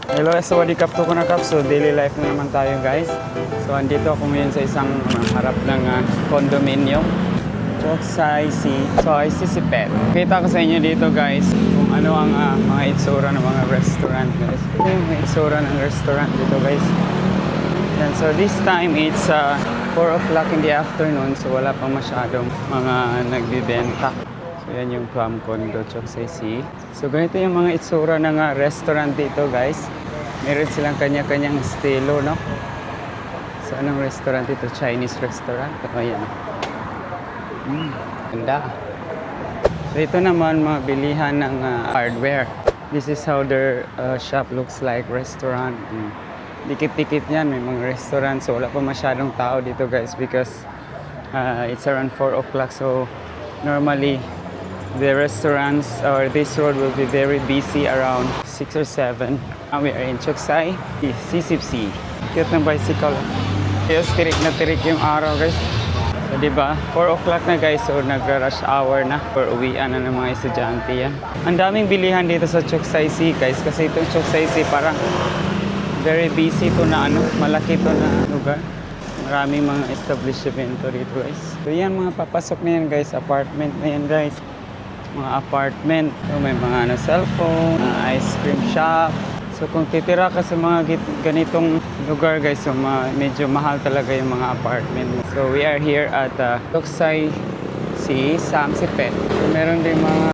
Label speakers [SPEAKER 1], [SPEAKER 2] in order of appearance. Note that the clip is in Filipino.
[SPEAKER 1] Hello, sawadee-kap to kuna kap. So, daily life na naman tayo guys. So, andito ako ngayon sa isang harap ng condominium. Choksai Sea. So, ay Sisipet. Kita ko sa inyo dito guys kung ano ang mga itsura ng mga restaurant guys. Ito yung mga itsura ng restaurant dito guys. Yan. So, this time it's 4 o'clock in the afternoon. So, wala pa masyadong mga nagbibenta. So, yan yung Palm Condo, Choksai Sea. So, ganito yung mga itsura ng restaurant dito guys. Meron silang kanya-kanyang estilo, no? So, anong restaurant ito? Chinese restaurant? O, yan. Ganda. So, ito naman mga bilihan ng hardware. This is how their shop looks like, restaurant. Dikit-dikit yan, may mga restaurant. So, wala pa masyadong tao dito guys because it's around 4 o'clock. So, normally, the restaurants or this road will be very busy around 6 or 7. Now we are in Choksai, Sisipsi. Cute ng bicycle. Yes, tirik na tirik yung araw guys. So, diba? 4 o'clock na guys, so nag-rush hour na for uwian na ng mga estudyante yan. Ang daming bilihan dito sa Choksai Sea guys, kasi itong Choksai Sea parang very busy to na malaki to na lugar. Maraming mga establishment dito guys. So yan mga papasok na yan guys, apartment na yan guys. Mga apartment. So, may mga cellphone, ice cream shop. So kung titira ka sa mga ganitong lugar guys, so medyo mahal talaga yung mga apartment. So we are here at Choksai Sea, Sisipet. So meron din mga